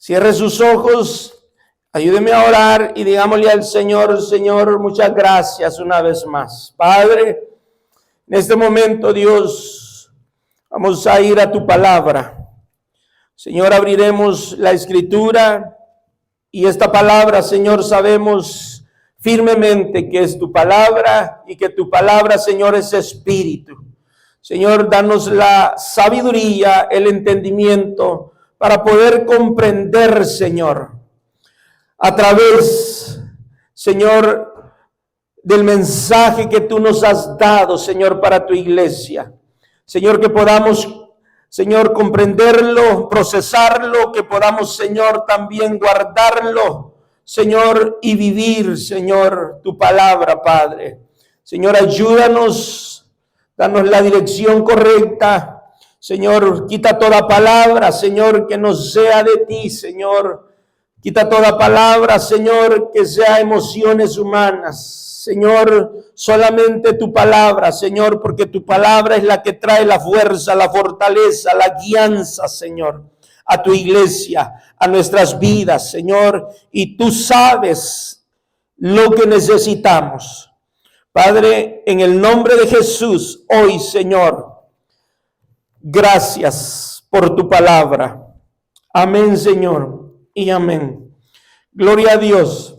Cierre sus ojos, ayúdeme a orar y digámosle al Señor: Señor, muchas gracias una vez más. Padre, en este momento, Dios, vamos a ir a tu palabra. Señor, abriremos la Escritura y esta palabra, Señor, sabemos firmemente que es tu palabra y que tu palabra, Señor, es espíritu. Señor, danos la sabiduría, el entendimiento para poder comprender, Señor, a través, Señor, del mensaje que tú nos has dado, Señor, para tu iglesia. Señor, que podamos, Señor, comprenderlo, procesarlo, que podamos, Señor, también guardarlo, Señor, y vivir, Señor, tu palabra, Padre. Señor, ayúdanos, danos la dirección correcta. Señor, quita toda palabra, Señor, que no sea de ti, Señor. Quita toda palabra, Señor, que sea emociones humanas. Señor, solamente tu palabra, Señor, porque tu palabra es la que trae la fuerza, la fortaleza, la guianza, Señor, a tu iglesia, a nuestras vidas, Señor. Y tú sabes lo que necesitamos. Padre, en el nombre de Jesús, hoy, Señor, gracias por tu palabra. Amén, Señor, y amén. Gloria a Dios.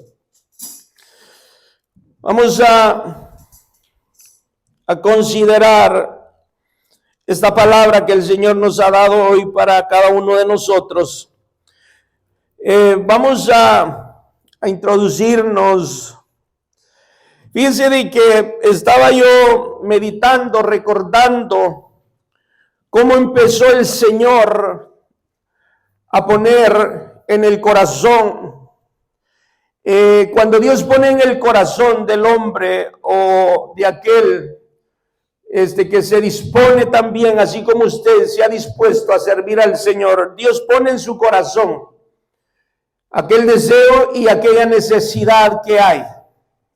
Vamos a considerar esta palabra que el Señor nos ha dado hoy para cada uno de nosotros. Vamos a introducirnos. Fíjense de que estaba yo meditando, recordando cómo empezó el Señor a poner en el corazón. Cuando Dios pone en el corazón del hombre o de aquel que se dispone también, así como usted se ha dispuesto a servir al Señor, Dios pone en su corazón aquel deseo y aquella necesidad que hay.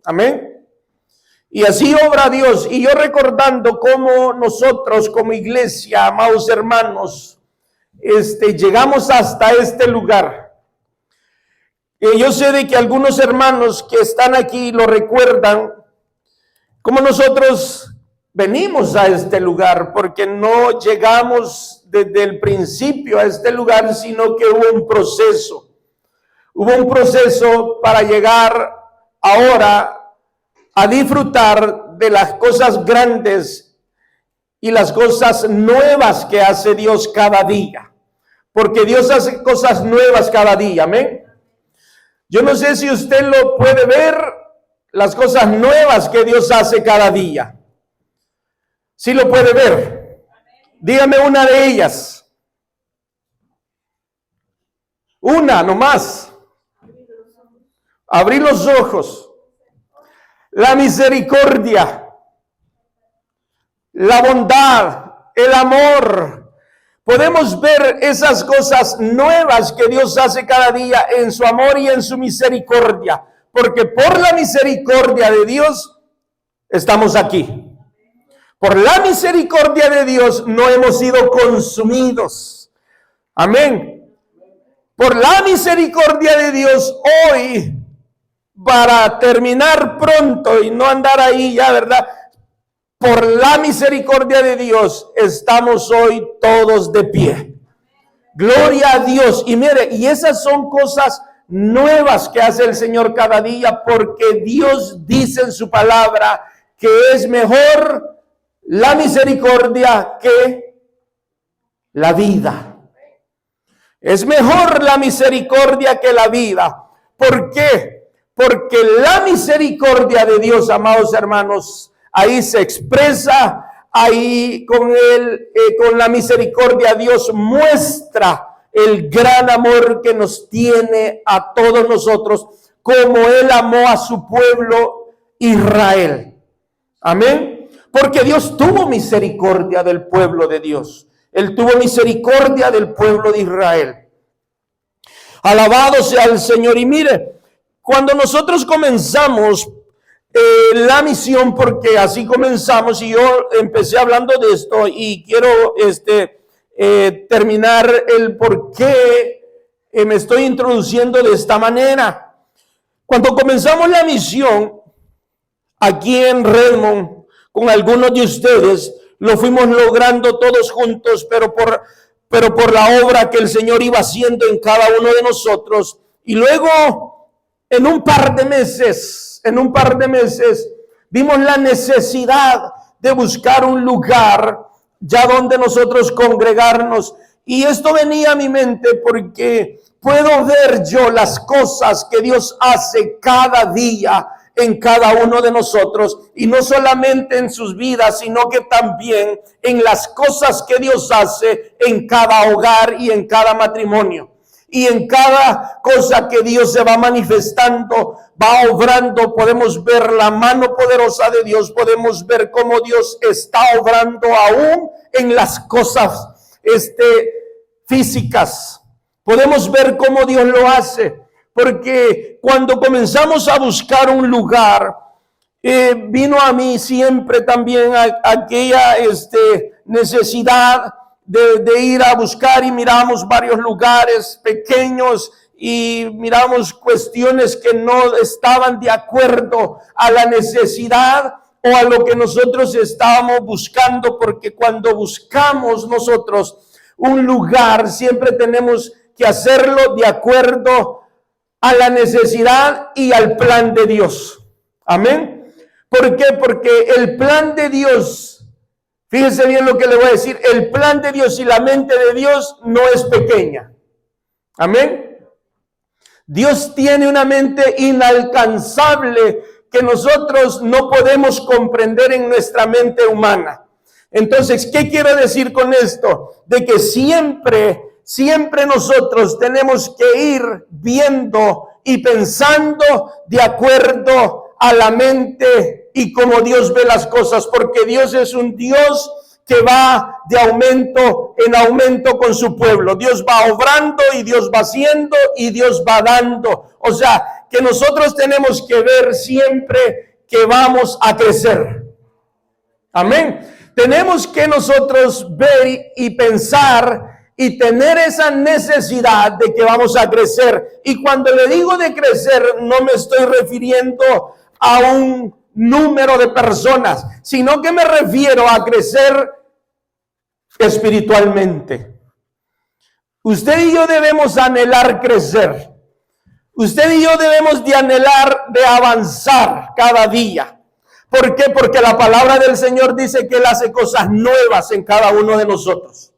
Amén. Y así obra Dios. Y yo recordando cómo nosotros como iglesia, amados hermanos, llegamos hasta este lugar. Yo sé de que algunos hermanos que están aquí lo recuerdan, como nosotros venimos a este lugar, porque no llegamos desde el principio a este lugar, sino que hubo un proceso. Hubo un proceso para llegar ahora a disfrutar de las cosas grandes y las cosas nuevas que hace Dios cada día. Porque Dios hace cosas nuevas cada día, amén. Yo no sé si usted lo puede ver, las cosas nuevas que Dios hace cada día. ¿Sí lo puede ver? Dígame una de ellas. Una nomás. Abrir los ojos. La misericordia, la bondad, el amor. Podemos ver esas cosas nuevas que Dios hace cada día en su amor y en su misericordia. Porque por la misericordia de Dios estamos aquí. Por la misericordia de Dios no hemos sido consumidos. Amén. Por la misericordia de Dios hoy, para terminar pronto y no andar ahí ya, ¿verdad? Por la misericordia de Dios estamos hoy todos de pie. Gloria a Dios. Y mire, y esas son cosas nuevas que hace el Señor cada día, porque Dios dice en su palabra que es mejor la misericordia que la vida. Es mejor la misericordia que la vida. ¿Por qué? Porque la misericordia de Dios, amados hermanos, ahí se expresa, ahí con la misericordia Dios muestra el gran amor que nos tiene a todos nosotros, como Él amó a su pueblo Israel. Amén. Porque Dios tuvo misericordia del pueblo de Dios. Él tuvo misericordia del pueblo de Israel. Alabado sea el Señor. Y mire, cuando nosotros comenzamos la misión, porque así comenzamos, y yo empecé hablando de esto y quiero terminar el por qué me estoy introduciendo de esta manera. Cuando comenzamos la misión aquí en Redmond, con algunos de ustedes, lo fuimos logrando todos juntos, pero por la obra que el Señor iba haciendo en cada uno de nosotros. Y luego, en un par de meses, vimos la necesidad de buscar un lugar ya donde nosotros congregarnos. Y esto venía a mi mente porque puedo ver yo las cosas que Dios hace cada día en cada uno de nosotros, y no solamente en sus vidas, sino que también en las cosas que Dios hace en cada hogar y en cada matrimonio. Y en cada cosa que Dios se va manifestando, va obrando, podemos ver la mano poderosa de Dios, podemos ver cómo Dios está obrando aún en las cosas físicas. Podemos ver cómo Dios lo hace, porque cuando comenzamos a buscar un lugar, vino a mí siempre también aquella necesidad de ir a buscar, y miramos varios lugares pequeños y miramos cuestiones que no estaban de acuerdo a la necesidad o a lo que nosotros estábamos buscando, porque cuando buscamos nosotros un lugar siempre tenemos que hacerlo de acuerdo a la necesidad y al plan de Dios. Amén. ¿Por qué? Porque el plan de Dios, fíjense bien lo que le voy a decir, el plan de Dios y la mente de Dios no es pequeña. Amén. Dios tiene una mente inalcanzable que nosotros no podemos comprender en nuestra mente humana. Entonces, ¿qué quiero decir con esto? De que siempre nosotros tenemos que ir viendo y pensando de acuerdo a la mente y como Dios ve las cosas, porque Dios es un Dios que va de aumento en aumento con su pueblo. Dios va obrando y Dios va haciendo y Dios va dando. O sea, que nosotros tenemos que ver siempre que vamos a crecer. Amén. Tenemos que nosotros ver y pensar y tener esa necesidad de que vamos a crecer. Y cuando le digo de crecer, no me estoy refiriendo a un número de personas, sino que me refiero a crecer espiritualmente. Usted y yo debemos anhelar crecer. Usted y yo debemos de anhelar de avanzar cada día. ¿Por qué? Porque la palabra del Señor dice que Él hace cosas nuevas en cada uno de nosotros.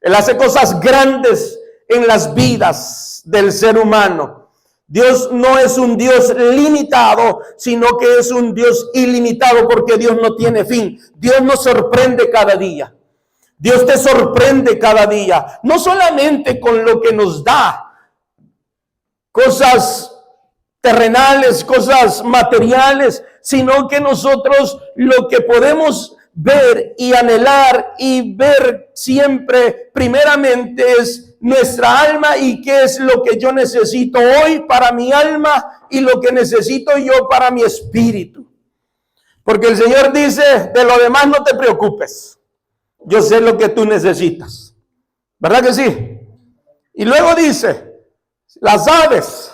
Él hace cosas grandes en las vidas del ser humano. Dios no es un Dios limitado, sino que es un Dios ilimitado, porque Dios no tiene fin. Dios nos sorprende cada día. Dios te sorprende cada día. No solamente con lo que nos da, cosas terrenales, cosas materiales, sino que nosotros lo que podemos ver y anhelar y ver siempre primeramente es nuestra alma, y qué es lo que yo necesito hoy para mi alma y lo que necesito yo para mi espíritu. Porque el Señor dice, de lo demás no te preocupes, yo sé lo que tú necesitas. ¿Verdad que sí? Y luego dice, las aves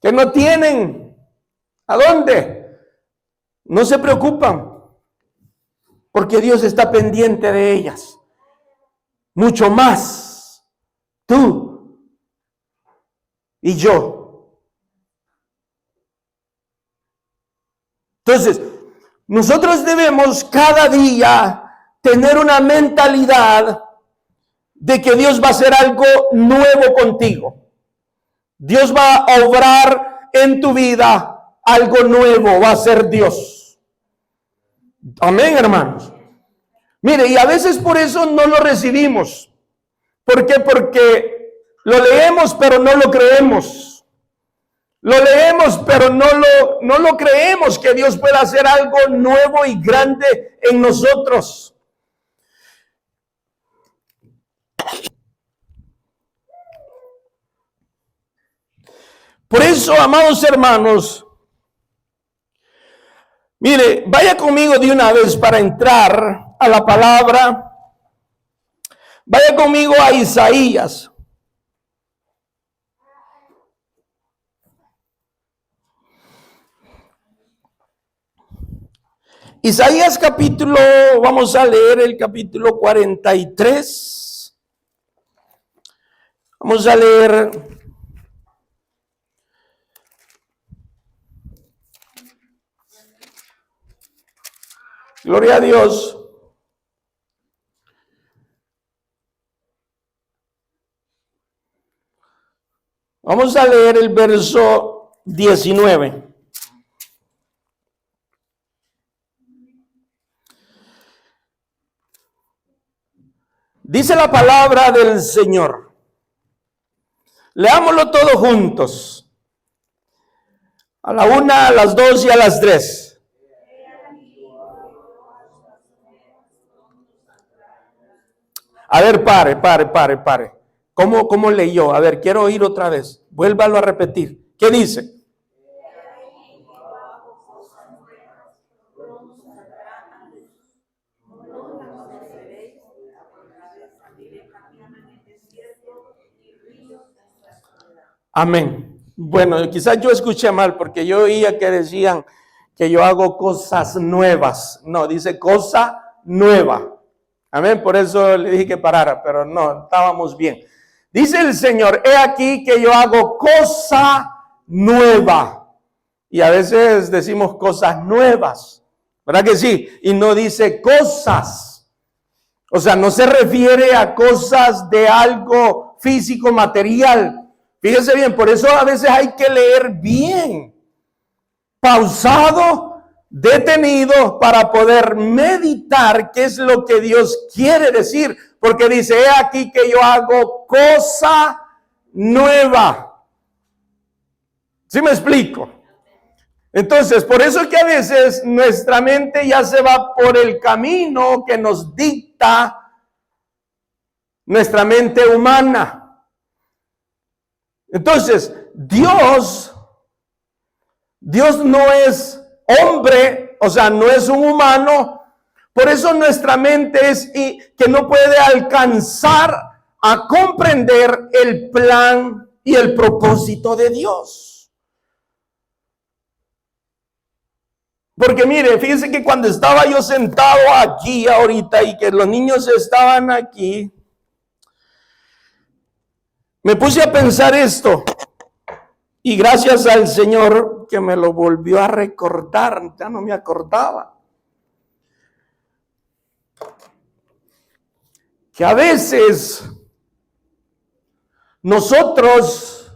que no tienen ¿a dónde? No se preocupan, porque Dios está pendiente de ellas. Mucho más tú y yo. Entonces, nosotros debemos cada día tener una mentalidad de que Dios va a hacer algo nuevo contigo. Dios va a obrar en tu vida algo nuevo, va a ser Dios. Amén, hermanos. Mire, y a veces por eso no lo recibimos. ¿Por qué? Porque lo leemos, pero no lo creemos. Lo leemos, pero no lo creemos que Dios pueda hacer algo nuevo y grande en nosotros. Por eso, amados hermanos, mire, vaya conmigo de una vez para entrar a la palabra. Vaya conmigo a Isaías. Isaías capítulo, vamos a leer el capítulo 43. Vamos a leer gloria a Dios. Vamos a leer el verso 19. Dice la palabra del Señor. Leámoslo todos juntos. A la 1, a las 2 y a las 3. A ver, pare. ¿Cómo leyó? A ver, quiero oír otra vez. Vuélvalo a repetir. ¿Qué dice? Amén. Bueno, quizás yo escuché mal porque yo oía que decían que yo hago cosas nuevas. No, dice cosa nueva. Amén. Por eso le dije que parara, pero no, estábamos bien. Dice el Señor, he aquí que yo hago cosa nueva. Y a veces decimos cosas nuevas, ¿verdad que sí? Y no dice cosas. O sea, no se refiere a cosas de algo físico, material. Fíjese bien, por eso a veces hay que leer bien, pausado, detenido, para poder meditar qué es lo que Dios quiere decir. Porque dice, he aquí que yo hago cosa nueva. ¿Sí me explico? Entonces, por eso que a veces nuestra mente ya se va por el camino que nos dicta nuestra mente humana. Entonces, Dios no es hombre, o sea, no es un humano. Por eso nuestra mente es que no puede alcanzar a comprender el plan y el propósito de Dios. Porque mire, fíjense que cuando estaba yo sentado aquí ahorita y que los niños estaban aquí, me puse a pensar esto. Y gracias al Señor que me lo volvió a recordar, ya no me acordaba. Que a veces nosotros,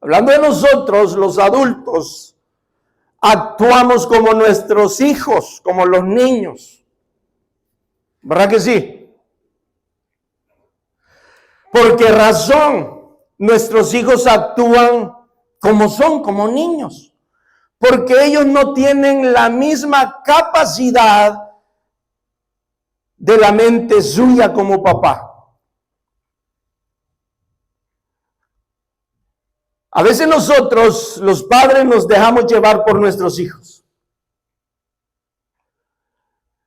hablando de nosotros, los adultos, actuamos como nuestros hijos, como los niños. ¿Verdad que sí? ¿Por qué razón nuestros hijos actúan como son, como niños? Porque ellos no tienen la misma capacidad de la mente suya como papá. A veces nosotros, los padres, nos dejamos llevar por nuestros hijos.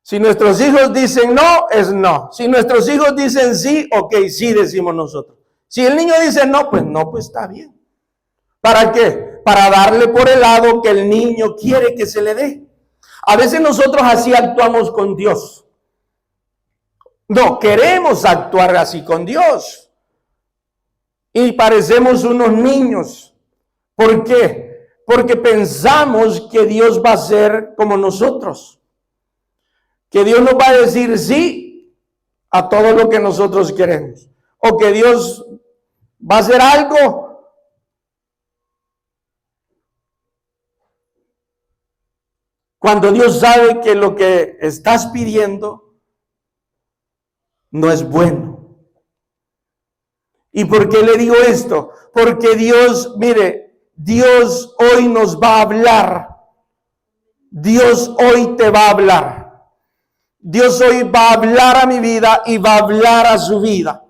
Si nuestros hijos dicen no, es no. Si nuestros hijos dicen sí, ok, sí decimos nosotros. Si el niño dice no, pues está bien. ¿Para qué? Para darle por el lado que el niño quiere que se le dé. A veces nosotros así actuamos con Dios. No, queremos actuar así con Dios. Y parecemos unos niños. ¿Por qué? Porque pensamos que Dios va a ser como nosotros. Que Dios nos va a decir sí a todo lo que nosotros queremos. O que Dios va a hacer algo cuando Dios sabe que lo que estás pidiendo no es bueno. ¿Y por qué le digo esto? Porque Dios, mire, Dios hoy nos va a hablar. Dios hoy te va a hablar. Dios hoy va a hablar a mi vida y va a hablar a su vida.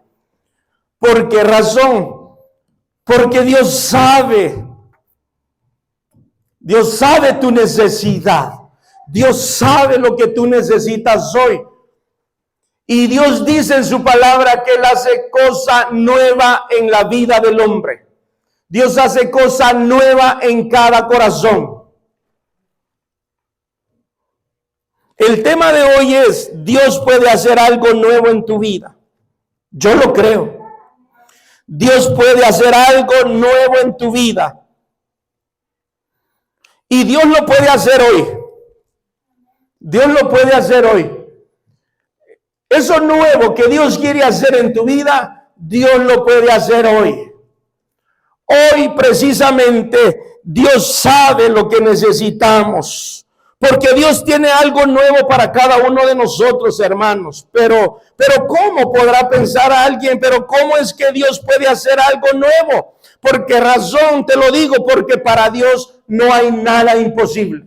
¿Por qué razón? Porque Dios sabe tu necesidad. Dios sabe lo que tú necesitas hoy. Y Dios dice en su palabra que Él hace cosa nueva en la vida del hombre. Dios hace cosa nueva en cada corazón. El tema de hoy es: Dios puede hacer algo nuevo en tu vida. Yo lo creo. Dios puede hacer algo nuevo en tu vida. Y Dios lo puede hacer hoy. Dios lo puede hacer hoy. Eso nuevo que Dios quiere hacer en tu vida, Dios lo puede hacer hoy. Hoy precisamente Dios sabe lo que necesitamos. Porque Dios tiene algo nuevo para cada uno de nosotros, hermanos. Pero ¿cómo podrá pensar a alguien? Pero ¿cómo es que Dios puede hacer algo nuevo? ¿Por qué razón? Te lo digo, porque para Dios no hay nada imposible.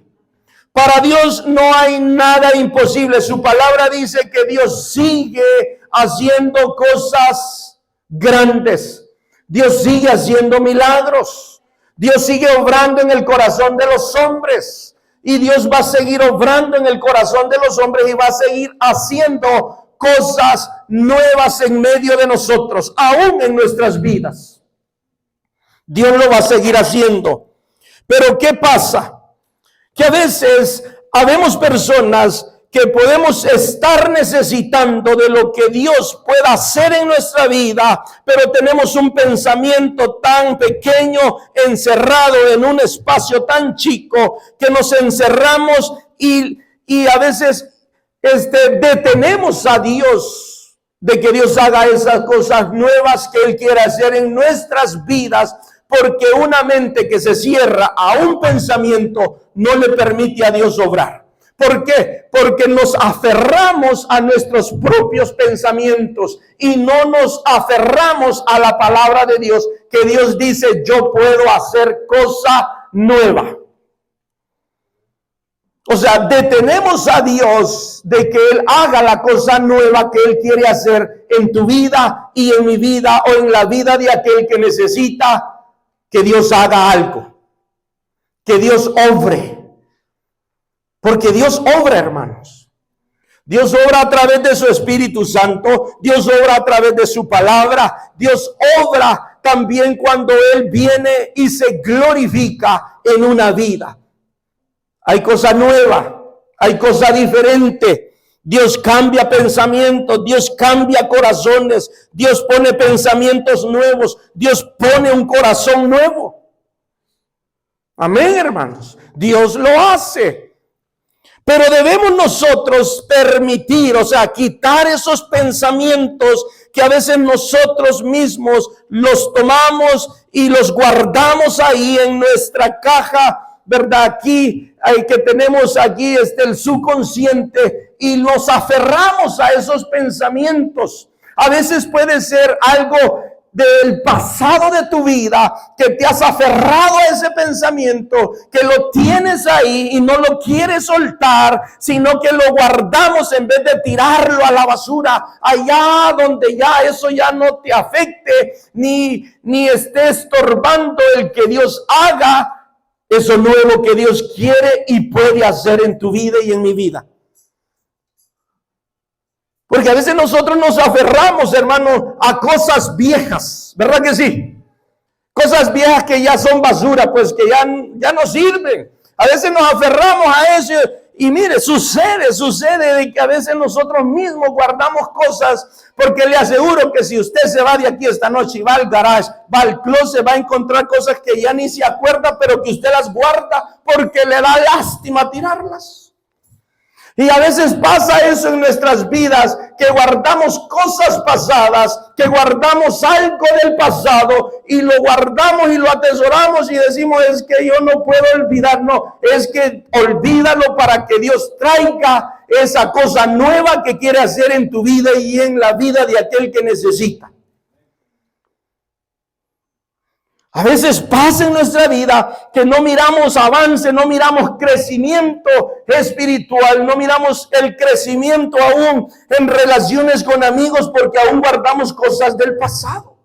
Para Dios no hay nada imposible. Su palabra dice que Dios sigue haciendo cosas grandes. Dios sigue haciendo milagros. Dios sigue obrando en el corazón de los hombres. Y Dios va a seguir obrando en el corazón de los hombres y va a seguir haciendo cosas nuevas en medio de nosotros, aún en nuestras vidas. Dios lo va a seguir haciendo. Pero ¿qué pasa? Que a veces habemos personas que podemos estar necesitando de lo que Dios pueda hacer en nuestra vida, pero tenemos un pensamiento tan pequeño, encerrado en un espacio tan chico, que nos encerramos y a veces detenemos a Dios de que Dios haga esas cosas nuevas que Él quiere hacer en nuestras vidas, porque una mente que se cierra a un pensamiento no le permite a Dios obrar. ¿Por qué? Porque nos aferramos a nuestros propios pensamientos y no nos aferramos a la palabra de Dios, que Dios dice: yo puedo hacer cosa nueva. O sea, detenemos a Dios de que Él haga la cosa nueva que Él quiere hacer en tu vida y en mi vida, o en la vida de aquel que necesita que Dios haga algo, que Dios obre. Porque Dios obra, hermanos. Dios obra a través de su Espíritu Santo. Dios obra a través de su palabra. Dios obra también cuando Él viene y se glorifica en una vida. Hay cosa nueva, hay cosa diferente. Dios cambia pensamientos, Dios cambia corazones, Dios pone pensamientos nuevos, Dios pone un corazón nuevo. Amén, hermanos. Dios lo hace. Pero debemos nosotros permitir, o sea, quitar esos pensamientos que a veces nosotros mismos los tomamos y los guardamos ahí en nuestra caja, ¿verdad? Aquí, que tenemos aquí, el subconsciente, y nos aferramos a esos pensamientos. A veces puede ser algo del pasado de tu vida, que te has aferrado a ese pensamiento, que lo tienes ahí y no lo quieres soltar, sino que lo guardamos en vez de tirarlo a la basura, allá donde ya eso ya no te afecte, ni esté estorbando el que Dios haga eso nuevo que Dios quiere y puede hacer en tu vida y en mi vida. Porque a veces nosotros nos aferramos, hermano, a cosas viejas, ¿verdad que sí? Cosas viejas que ya son basura, pues que ya no sirven. A veces nos aferramos a eso y mire, sucede de que a veces nosotros mismos guardamos cosas, porque le aseguro que si usted se va de aquí esta noche y va al garage, va al closet, va a encontrar cosas que ya ni se acuerda, pero que usted las guarda porque le da lástima tirarlas. Y a veces pasa eso en nuestras vidas, que guardamos cosas pasadas, que guardamos algo del pasado y lo guardamos y lo atesoramos y decimos: es que yo no puedo olvidar. No, es que olvídalo para que Dios traiga esa cosa nueva que quiere hacer en tu vida y en la vida de aquel que necesita. A veces pasa en nuestra vida que no miramos avance, no miramos crecimiento espiritual, no miramos el crecimiento aún en relaciones con amigos, porque aún guardamos cosas del pasado.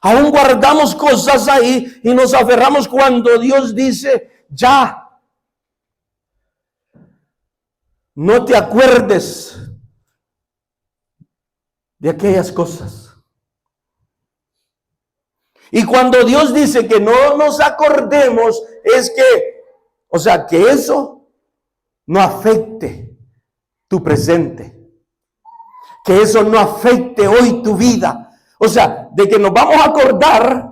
Aún guardamos cosas ahí y nos aferramos cuando Dios dice: ya, no te acuerdes de aquellas cosas. Y cuando Dios dice que no nos acordemos, es que, o sea, que eso no afecte tu presente, que eso no afecte hoy tu vida. O sea, de que nos vamos a acordar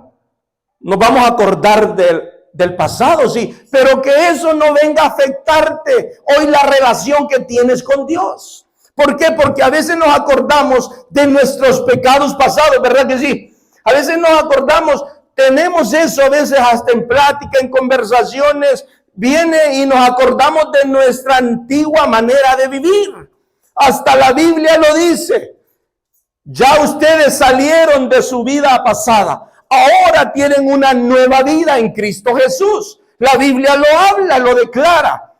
del pasado, sí, pero que eso no venga a afectarte hoy la relación que tienes con Dios. ¿Por qué? Porque a veces nos acordamos de nuestros pecados pasados, ¿verdad que sí? A veces nos acordamos, tenemos eso a veces hasta en plática, en conversaciones, viene y nos acordamos de nuestra antigua manera de vivir. Hasta la Biblia lo dice. Ya ustedes salieron de su vida pasada. Ahora tienen una nueva vida en Cristo Jesús. La Biblia lo habla, lo declara.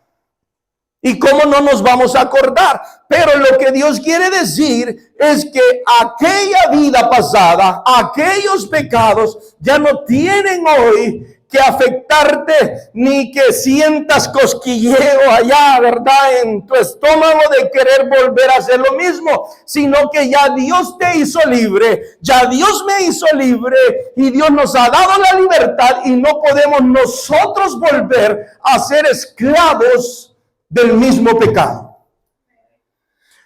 ¿Y cómo no nos vamos a acordar? Pero lo que Dios quiere decir es que aquella vida pasada, aquellos pecados, ya no tienen hoy que afectarte, ni que sientas cosquilleo allá, ¿verdad? En tu estómago de querer volver a hacer lo mismo, sino que ya Dios te hizo libre, ya Dios me hizo libre y Dios nos ha dado la libertad y no podemos nosotros volver a ser esclavos del mismo pecado.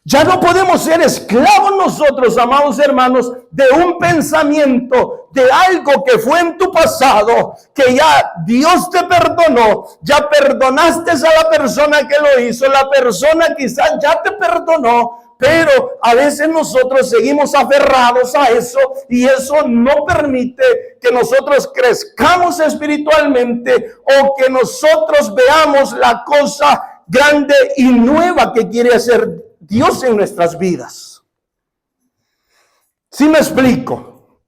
Ya no podemos ser esclavos nosotros, amados hermanos, de un pensamiento, de algo que fue en tu pasado, que ya Dios te perdonó, ya perdonaste a la persona que lo hizo, la persona quizás ya te perdonó, pero a veces nosotros seguimos aferrados a eso y eso no permite que nosotros crezcamos espiritualmente o que nosotros veamos la cosa grande y nueva que quiere hacer Dios en nuestras vidas. ¿Sí me explico?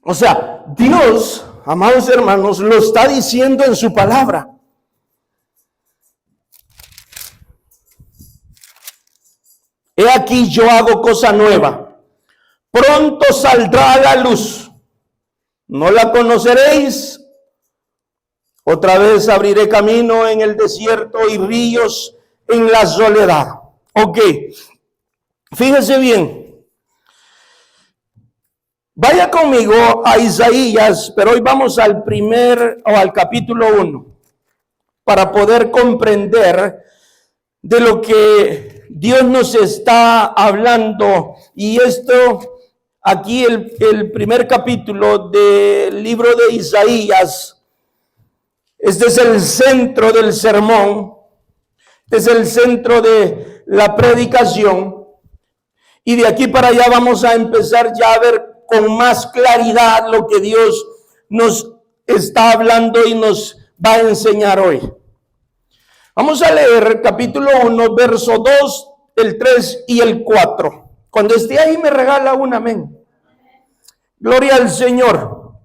O sea, Dios, amados hermanos, lo está diciendo en su palabra. He aquí yo hago cosa nueva. Pronto saldrá a la luz. No la conoceréis. Otra vez abriré camino en el desierto y ríos en la soledad. Ok, fíjese bien. Vaya conmigo a Isaías, pero hoy vamos al capítulo 1, para poder comprender de lo que Dios nos está hablando. Y esto, aquí el primer capítulo del libro de Isaías, este es el centro del sermón, este es el centro de la predicación, y de aquí para allá vamos a empezar ya a ver con más claridad lo que Dios nos está hablando y nos va a enseñar hoy. Vamos a leer capítulo 1, verso 2, el 3 y el 4. Cuando esté ahí me regala un amén. Gloria al Señor.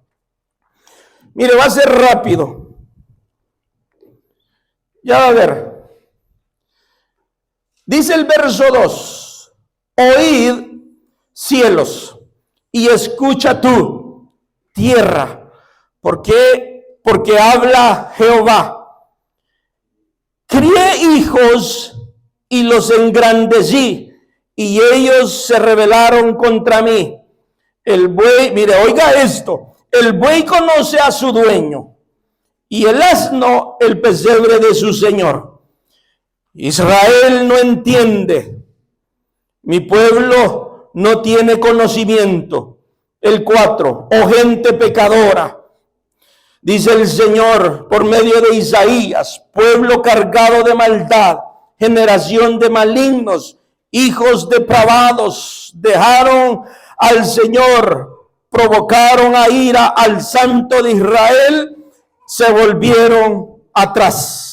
Mire, va a ser rápido. Ya va a ver. Dice el verso 2, oíd cielos y escucha tú, tierra, porque habla Jehová. Crié hijos y los engrandecí, y ellos se rebelaron contra mí. El buey, mire, oiga esto, el buey conoce a su dueño, y el asno el pesebre de su señor. Israel no entiende, mi pueblo no tiene conocimiento. El 4, oh gente pecadora, dice el Señor por medio de Isaías, pueblo cargado de maldad, generación de malignos, hijos depravados, dejaron al Señor, provocaron a ira al Santo de Israel, se volvieron atrás.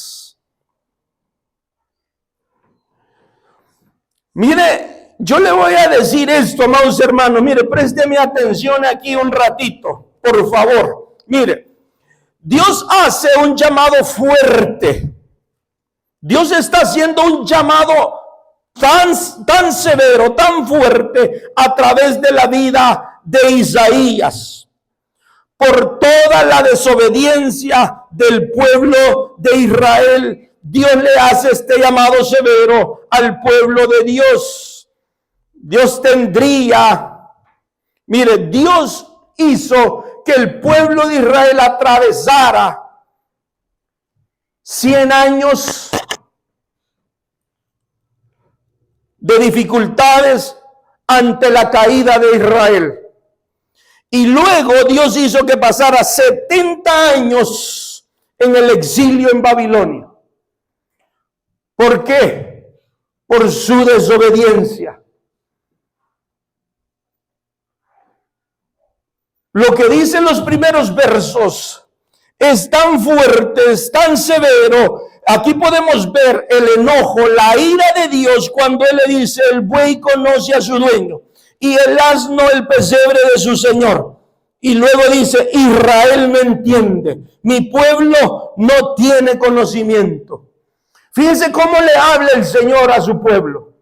Mire, yo le voy a decir esto, amados hermanos. Mire, présteme atención aquí un ratito, por favor. Mire, Dios hace un llamado fuerte. Dios está haciendo un llamado tan severo, tan fuerte a través de la vida de Isaías. Por toda la desobediencia del pueblo de Israel, Dios le hace este llamado severo al pueblo de Dios. Dios hizo que el pueblo de Israel atravesara 100 años de dificultades ante la caída de Israel. Y luego Dios hizo que pasara 70 años en el exilio en Babilonia. ¿Por qué? Por su desobediencia. Lo que dicen los primeros versos es tan fuerte, es tan severo. Aquí podemos ver el enojo, la ira de Dios cuando Él le dice: el buey conoce a su dueño y el asno el pesebre de su señor. Y luego dice: Israel no entiende, mi pueblo no tiene conocimiento. Fíjense cómo le habla el Señor a su pueblo.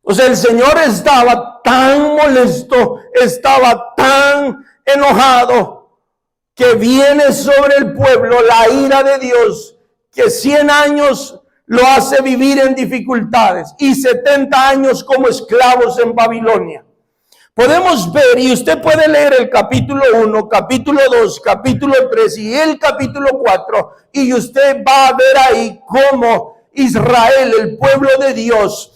O sea, el Señor estaba tan molesto, estaba tan enojado, que viene sobre el pueblo la ira de Dios, que 100 años lo hace vivir en dificultades y 70 años como esclavos en Babilonia. Podemos ver, y usted puede leer el capítulo 1, capítulo 2, capítulo 3 y el capítulo 4, y usted va a ver ahí cómo Israel, el pueblo de Dios,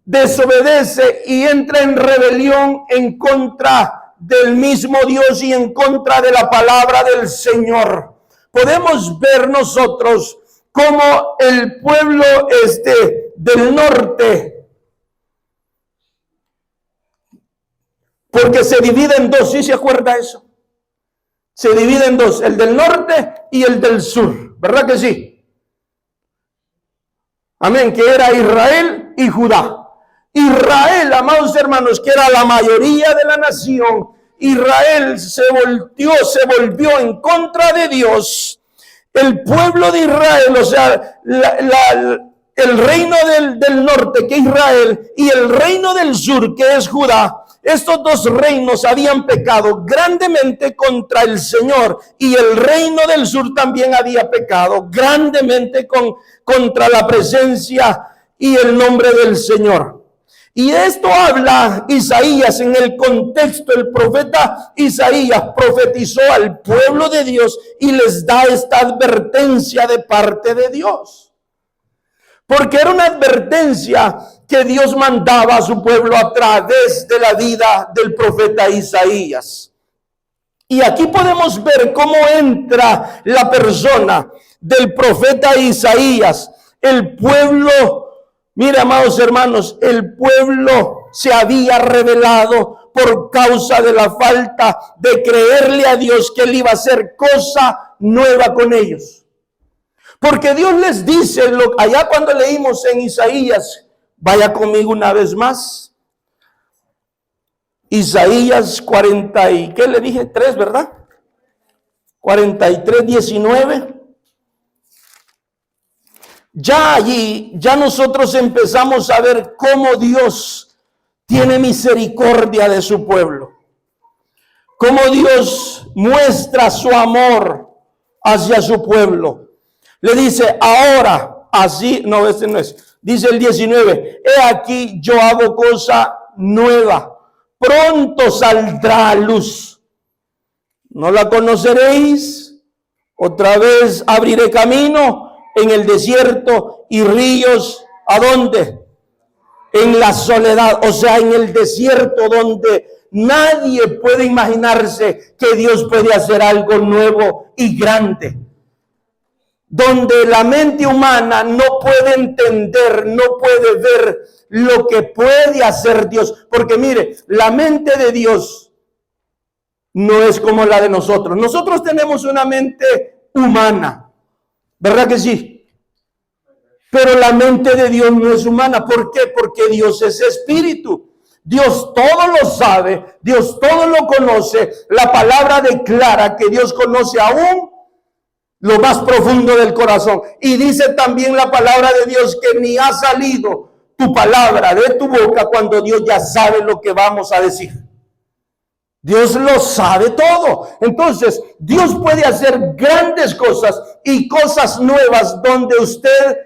desobedece y entra en rebelión en contra del mismo Dios y en contra de la palabra del Señor. Podemos ver nosotros cómo el pueblo del norte, porque se divide en dos, ¿sí se acuerda eso? Se divide en dos, el del norte y el del sur, ¿verdad que sí? Amén, que era Israel y Judá. Israel, amados hermanos, que era la mayoría de la nación, Israel se volvió en contra de Dios. El pueblo de Israel, o sea, el reino del norte, que es Israel, y el reino del sur, que es Judá, estos dos reinos habían pecado grandemente contra el Señor, y el reino del sur también había pecado grandemente contra la presencia y el nombre del Señor. Y esto habla Isaías en el contexto. El profeta Isaías profetizó al pueblo de Dios y les da esta advertencia de parte de Dios. Porque era una advertencia que Dios mandaba a su pueblo a través de la vida del profeta Isaías. Y aquí podemos ver cómo entra la persona del profeta Isaías. El pueblo, mira, amados hermanos, el pueblo se había rebelado por causa de la falta de creerle a Dios que Él iba a hacer cosa nueva con ellos. Porque Dios les dice, allá cuando leímos en Isaías, vaya conmigo una vez más, Isaías 40 y, ¿qué le dije? 3, ¿verdad? 43, 19. Ya allí, ya nosotros empezamos a ver cómo Dios tiene misericordia de su pueblo. Cómo Dios muestra su amor hacia su pueblo. Le dice, ahora, así, no, este no es. Dice el 19, he aquí yo hago cosa nueva. Pronto saldrá a luz. ¿No la conoceréis? Otra vez abriré camino en el desierto y ríos, ¿a dónde? En la soledad, o sea, en el desierto donde nadie puede imaginarse que Dios puede hacer algo nuevo y grande. Donde la mente humana no puede entender, no puede ver lo que puede hacer Dios. Porque mire, la mente de Dios no es como la de nosotros. Nosotros tenemos una mente humana, ¿verdad que sí? Pero la mente de Dios no es humana. ¿Por qué? Porque Dios es espíritu. Dios todo lo sabe, Dios todo lo conoce. La palabra declara que Dios conoce aún lo más profundo del corazón. Y dice también la palabra de Dios que ni ha salido tu palabra de tu boca cuando Dios ya sabe lo que vamos a decir. Dios lo sabe todo. Entonces, Dios puede hacer grandes cosas y cosas nuevas donde usted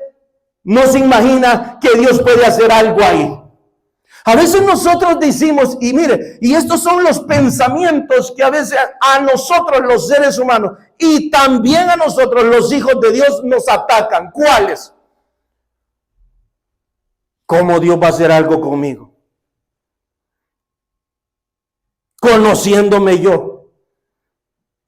no se imagina que Dios puede hacer algo ahí. A veces nosotros decimos, y mire, y estos son los pensamientos que a veces a nosotros los seres humanos y también a nosotros los hijos de Dios nos atacan. ¿Cuáles? ¿cómo Dios va a hacer algo conmigo? Conociéndome yo.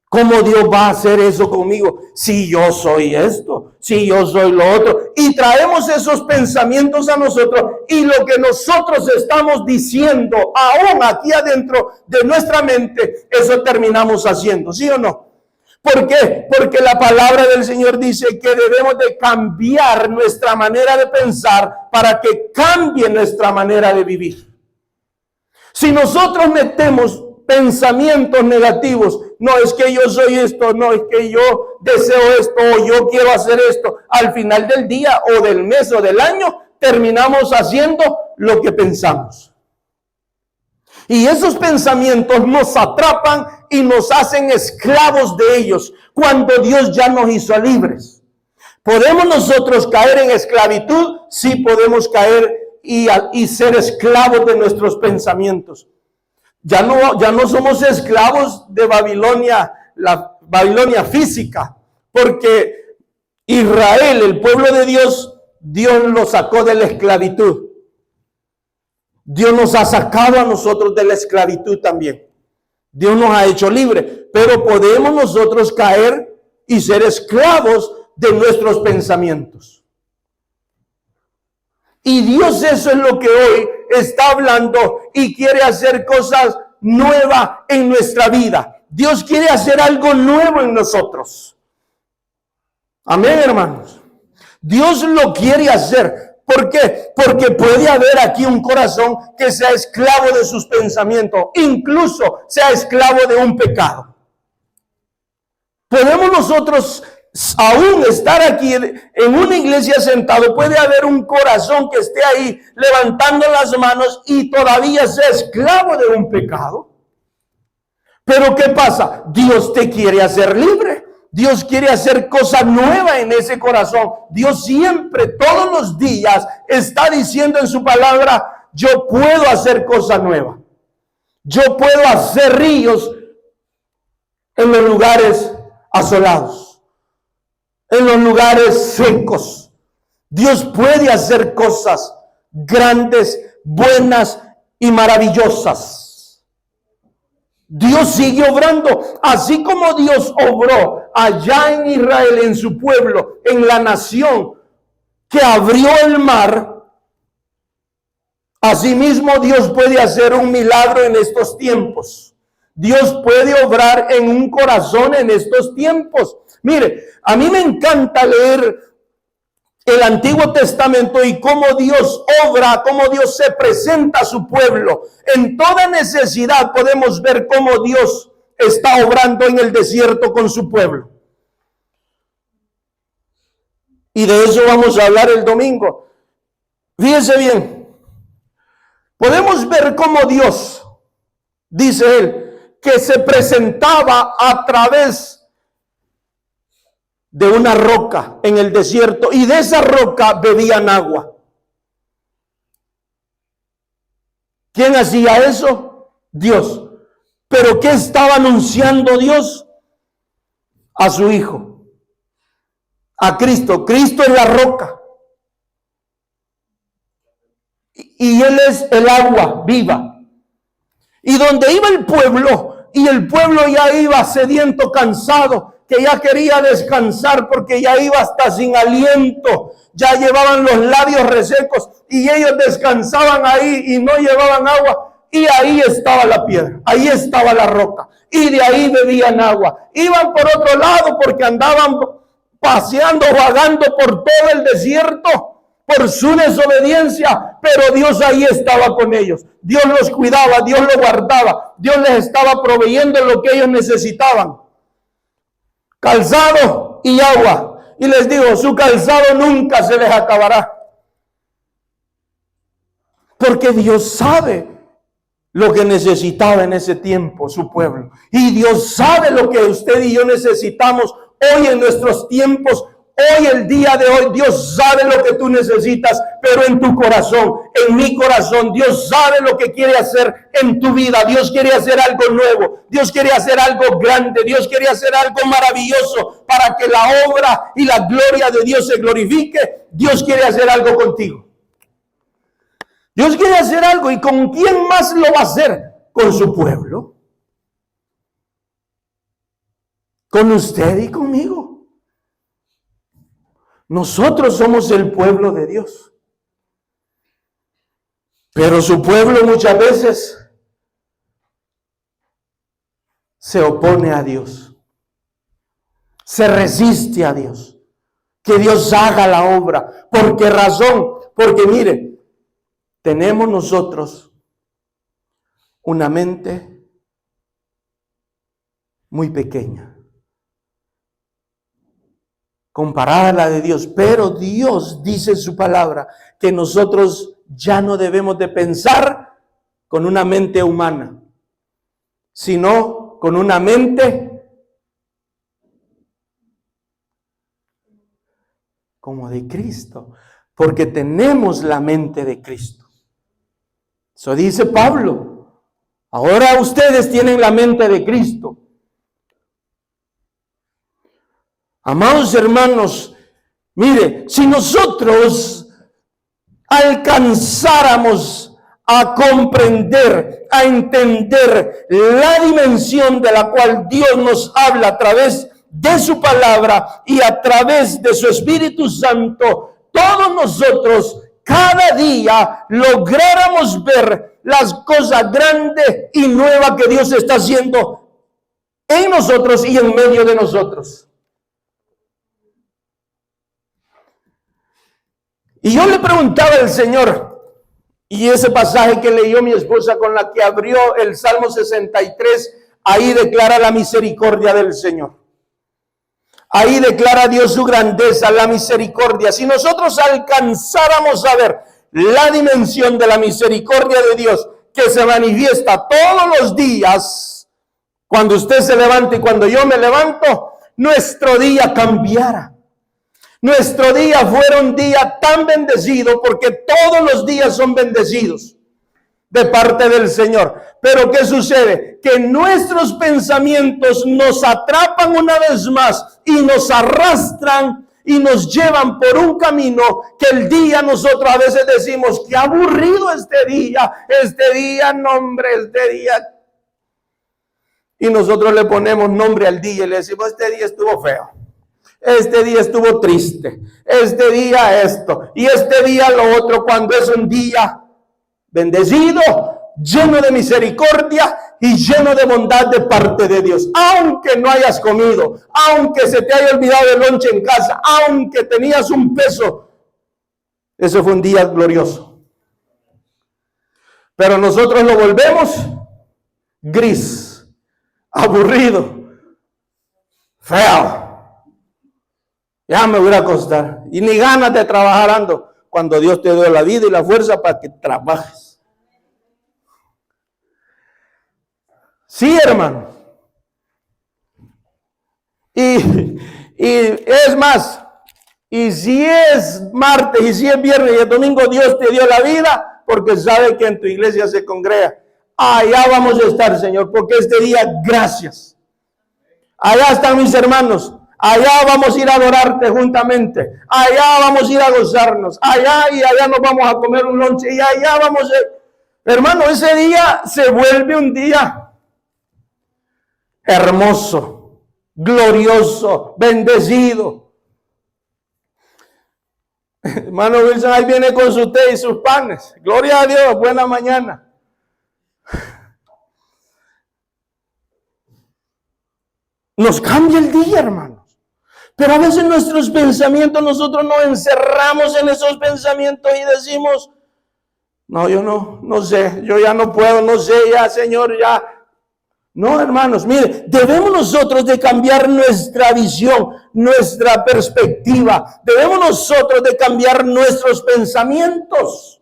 ¿Cómo Dios va a hacer eso conmigo? Si yo soy esto, si yo soy lo otro. Y traemos esos pensamientos a nosotros. Y lo que nosotros estamos diciendo, aún aquí adentro de nuestra mente, eso terminamos haciendo. ¿Sí o no? ¿Por qué? Porque la palabra del Señor dice que debemos de cambiar nuestra manera de pensar para que cambie nuestra manera de vivir. Si nosotros metemos pensamientos negativos, no es que yo soy esto, no es que yo deseo esto o yo quiero hacer esto, al final del día o del mes o del año terminamos haciendo lo que pensamos. Y esos pensamientos nos atrapan y nos hacen esclavos de ellos cuando Dios ya nos hizo libres. ¿Podemos nosotros caer en esclavitud? Sí, podemos caer y ser esclavos de nuestros pensamientos. Ya no somos esclavos de Babilonia, la Babilonia física, porque Israel, el pueblo de Dios, Dios lo sacó de la esclavitud. Dios nos ha sacado a nosotros de la esclavitud también. Dios nos ha hecho libres, pero podemos nosotros caer y ser esclavos de nuestros pensamientos. Y Dios eso es lo que hoy está hablando y quiere hacer cosas nuevas en nuestra vida. Dios quiere hacer algo nuevo en nosotros. Amén, hermanos. Dios lo quiere hacer. ¿Por qué? Porque puede haber aquí un corazón que sea esclavo de sus pensamientos, incluso sea esclavo de un pecado. Podemos nosotros aún estar aquí en una iglesia sentado, puede haber un corazón que esté ahí levantando las manos y todavía sea esclavo de un pecado. Pero ¿qué pasa? Dios te quiere hacer libre. Dios quiere hacer cosas nuevas en ese corazón. Dios siempre, todos los días, está diciendo en su palabra, yo puedo hacer cosas nuevas. Yo puedo hacer ríos en los lugares asolados, en los lugares secos. Dios puede hacer cosas grandes, buenas y maravillosas. Dios sigue obrando, así como Dios obró allá en Israel, en su pueblo, en la nación que abrió el mar. Asimismo, Dios puede hacer un milagro en estos tiempos. Dios puede obrar en un corazón en estos tiempos. Mire, a mí me encanta leer el Antiguo Testamento y cómo Dios obra, cómo Dios se presenta a su pueblo. En toda necesidad podemos ver cómo Dios está obrando en el desierto con su pueblo. Y de eso vamos a hablar el domingo. Fíjense bien. Podemos ver cómo Dios, dice él, que se presentaba a través de una roca en el desierto, y de esa roca bebían agua. ¿Quién hacía eso? Dios. ¿Pero qué estaba anunciando Dios? A su Hijo, a Cristo. Cristo es la roca y Él es el agua viva. Y donde iba el pueblo, y el pueblo ya iba sediento, cansado, que ya quería descansar porque ya iba hasta sin aliento, ya llevaban los labios resecos y ellos descansaban ahí y no llevaban agua, y ahí estaba la piedra, ahí estaba la roca, y de ahí bebían agua. Iban por otro lado porque andaban paseando, vagando por todo el desierto por su desobediencia, pero Dios ahí estaba con ellos. Dios los cuidaba, Dios los guardaba, Dios les estaba proveyendo lo que ellos necesitaban: calzado y agua. Y les digo, su calzado nunca se les acabará, porque Dios sabe lo que necesitaba en ese tiempo su pueblo, y Dios sabe lo que usted y yo necesitamos hoy en nuestros tiempos. Hoy, el día de hoy, Dios sabe lo que tú necesitas, pero en tu corazón, en mi corazón, Dios sabe lo que quiere hacer en tu vida. Dios quiere hacer algo nuevo, Dios quiere hacer algo grande, Dios quiere hacer algo maravilloso para que la obra y la gloria de Dios se glorifique. Dios quiere hacer algo contigo. Dios quiere hacer algo, ¿y con quién más lo va a hacer? Con su pueblo. Con usted y conmigo. Nosotros somos el pueblo de Dios. Pero su pueblo muchas veces se opone a Dios. Se resiste a Dios. Que Dios haga la obra. ¿Por qué razón? Porque mire, tenemos nosotros una mente muy pequeña comparada a la de Dios, pero Dios dice en su palabra que nosotros ya no debemos de pensar con una mente humana, sino con una mente como de Cristo, porque tenemos la mente de Cristo. Eso dice Pablo. Ahora ustedes tienen la mente de Cristo. Amados hermanos, mire, si nosotros alcanzáramos a comprender, a entender la dimensión de la cual Dios nos habla a través de su palabra y a través de su Espíritu Santo, todos nosotros cada día lográramos ver las cosas grandes y nuevas que Dios está haciendo en nosotros y en medio de nosotros. Y yo le preguntaba al Señor, y ese pasaje que leyó mi esposa con la que abrió el Salmo 63, ahí declara la misericordia del Señor. Ahí declara Dios su grandeza, la misericordia. Si nosotros alcanzáramos a ver la dimensión de la misericordia de Dios que se manifiesta todos los días, cuando usted se levanta y cuando yo me levanto, nuestro día cambiara. Nuestro día fuera un día tan bendecido, porque todos los días son bendecidos de parte del Señor. Pero ¿qué sucede? Que nuestros pensamientos nos atrapan una vez más y nos arrastran y nos llevan por un camino que el día nosotros a veces decimos, qué aburrido este día, no hombre, este día. Y nosotros le ponemos nombre al día y le decimos, este día estuvo feo. Este día estuvo triste, este día esto y este día lo otro, cuando es un día bendecido, lleno de misericordia y lleno de bondad de parte de Dios. Aunque no hayas comido, aunque se te haya olvidado el lonche en casa, aunque tenías un peso, eso fue un día glorioso. Pero nosotros lo volvemos gris, aburrido, feo. Ya me voy a acostar. Y ni ganas de trabajar ando. Cuando Dios te dio la vida y la fuerza para que trabajes. Sí, hermano. Y es más, y si es martes, y si es viernes y el domingo, Dios te dio la vida, porque sabe que en tu iglesia se congrega. Allá vamos a estar, Señor, porque este día, gracias. Allá están mis hermanos. Allá vamos a ir a adorarte juntamente. Allá vamos a ir a gozarnos. Allá y allá nos vamos a comer un lonche. Y allá vamos a... Hermano, ese día se vuelve un día hermoso, glorioso, bendecido. Hermano Wilson, ahí viene con su té y sus panes. Gloria a Dios, buena mañana. Nos cambia el día, hermanos. Pero a veces nuestros pensamientos, nosotros nos encerramos en esos pensamientos y decimos, no, yo no sé, yo ya no puedo, no sé, ya Señor, ya. No, hermanos, mire, debemos nosotros de cambiar nuestra visión, nuestra perspectiva. Debemos nosotros de cambiar nuestros pensamientos